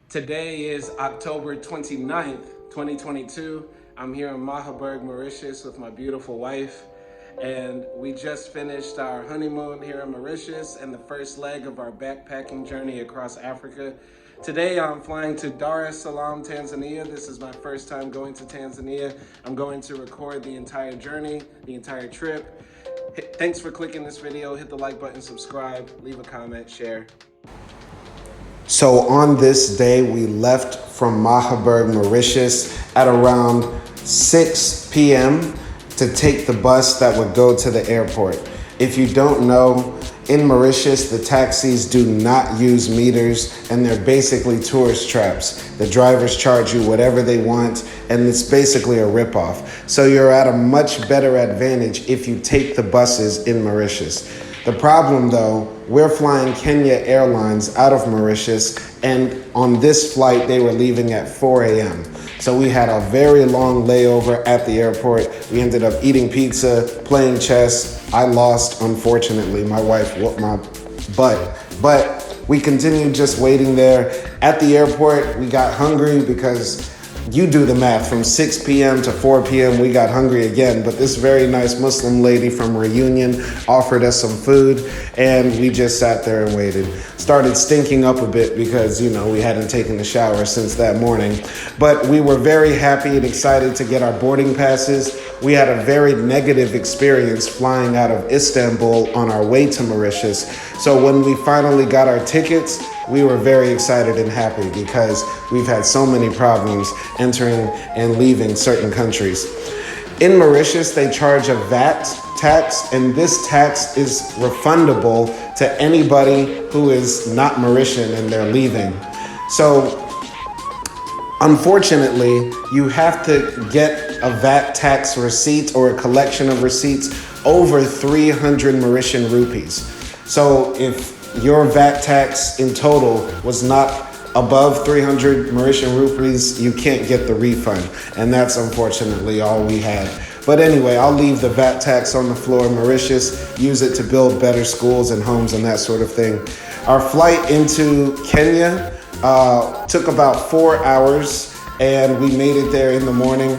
Today is October 29th, 2022. I'm here in Mahebourg, Mauritius with my beautiful wife. And we just finished our honeymoon here in Mauritius and the first leg of our backpacking journey across Africa. Today I'm flying to Dar es Salaam, Tanzania. This is my first time going to Tanzania. I'm going to record the entire journey, the entire trip. Thanks for clicking this video. Hit the like button, subscribe, leave a comment, share. So on this day, we left from Mahebourg, Mauritius at around 6 p.m. to take the bus that would go to the airport. If you don't know, in Mauritius, the taxis do not use meters and they're basically tourist traps. The drivers charge you whatever they want and it's basically a ripoff. So you're at a much better advantage if you take the buses in Mauritius. The problem though, we're flying Kenya Airlines out of Mauritius, and on this flight, they were leaving at 4 a.m. So we had a very long layover at the airport. We ended up eating pizza, playing chess. I lost, unfortunately. My wife whooped my butt. But we continued just waiting there. At the airport, we got hungry because you do the math, from 6 p.m. to 4 p.m. we got hungry again, but this very nice Muslim lady from Reunion offered us some food and we just sat there and waited. Started stinking up a bit because, we hadn't taken a shower since that morning, but we were very happy and excited to get our boarding passes. We had a very negative experience flying out of Istanbul on our way to Mauritius. So when we finally got our tickets, we were very excited and happy because we've had so many problems entering and leaving certain countries. In Mauritius, they charge a VAT tax, and this tax is refundable to anybody who is not Mauritian and they're leaving. So unfortunately, you have to get a VAT tax receipt or a collection of receipts over 300 Mauritian rupees. So if your VAT tax in total was not above 300 Mauritian rupees, you can't get the refund. And that's unfortunately all we had. But anyway, I'll leave the VAT tax on the floor in Mauritius, use it to build better schools and homes and that sort of thing. Our flight into Kenya took about 4 hours and we made it there in the morning.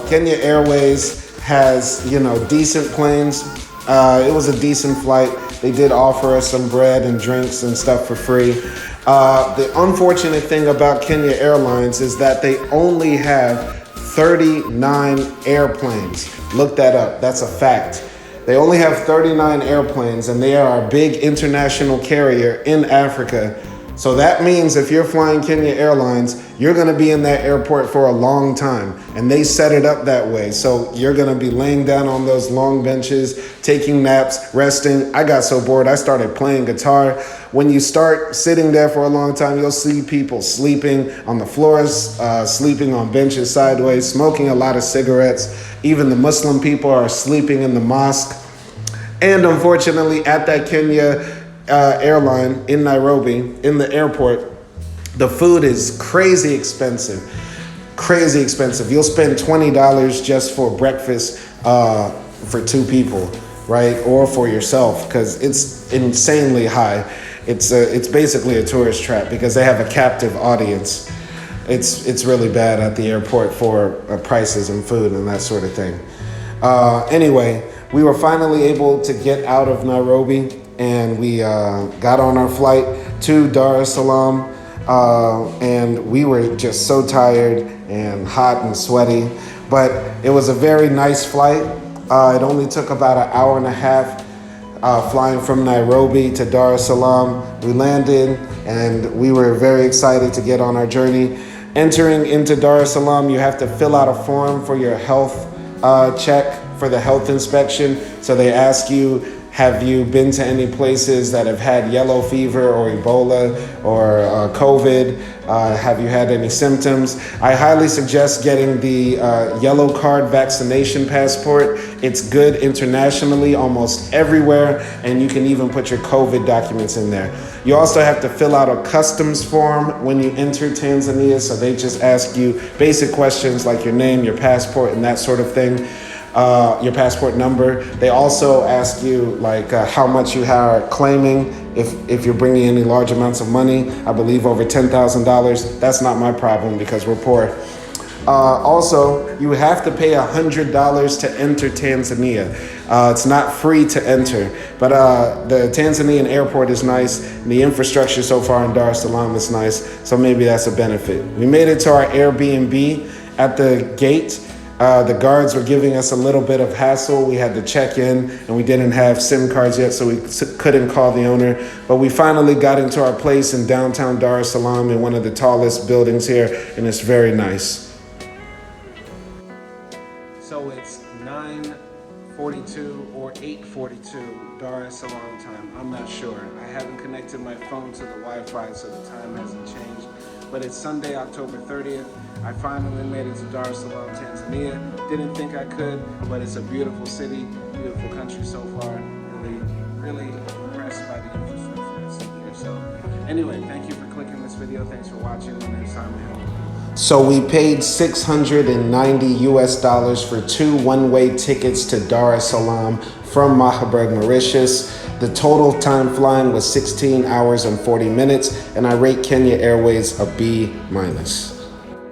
Kenya Airways has, decent planes. It was a decent flight. They did offer us some bread and drinks and stuff for free. The unfortunate thing about Kenya Airlines is that they only have 39 airplanes. Look that up, that's a fact. They only have 39 airplanes and they are a big international carrier in Africa. So that means if you're flying Kenya Airlines, you're gonna be in that airport for a long time. And they set it up that way. So you're gonna be laying down on those long benches, taking naps, resting. I got so bored, I started playing guitar. When you start sitting there for a long time, you'll see people sleeping on the floors, sleeping on benches sideways, smoking a lot of cigarettes. Even the Muslim people are sleeping in the mosque. And unfortunately, at that Kenya airline in Nairobi, in the airport, the food is crazy expensive. Crazy expensive. You'll spend $20 just for breakfast for two people, right? Or for yourself, because it's insanely high. It's basically a tourist trap because they have a captive audience. It's really bad at the airport for prices and food and that sort of thing. Anyway, we were finally able to get out of Nairobi and we got on our flight to Dar es Salaam, and we were just so tired and hot and sweaty, but it was a very nice flight. It only took about an hour and a half flying from Nairobi to Dar es Salaam. We landed and we were very excited to get on our journey. Entering into Dar es Salaam, you have to fill out a form for your health check, for the health inspection. So they ask you, have you been to any places that have had yellow fever or Ebola or COVID? Have you had any symptoms? I highly suggest getting the yellow card vaccination passport. It's good internationally, almost everywhere, and you can even put your COVID documents in there. You also have to fill out a customs form when you enter Tanzania, so they just ask you basic questions like your name, your passport, and that sort of thing. your passport number. They also ask you like how much you are claiming if you're bringing any large amounts of money. I believe over $10,000. That's not my problem because we're poor. Also, you have to pay $100 to enter Tanzania. It's not free to enter, but the Tanzanian airport is nice, and the infrastructure so far in Dar es Salaam is nice, so maybe that's a benefit. We made it to our Airbnb. At the gate, the guards were giving us a little bit of hassle. We had to check in, and we didn't have SIM cards yet, so we couldn't call the owner. But we finally got into our place in downtown Dar es Salaam in one of the tallest buildings here, and it's very nice. So it's 9:42 or 8:42 Dar es Salaam time. I'm not sure. I haven't connected my phone to the Wi-Fi, so the time hasn't changed. But it's Sunday, October 30th. I finally made it to Dar es Salaam, Tanzania. Didn't think I could, but it's a beautiful city, beautiful country so far. Really impressed by the infrastructure that's in here. So anyway, thank you for clicking this video. Thanks for watching. Until next time, So we paid $690 for 2 one-way tickets to Dar es Salaam from Mahebourg, Mauritius. The total time flying was 16 hours and 40 minutes, and I rate Kenya Airways a B-.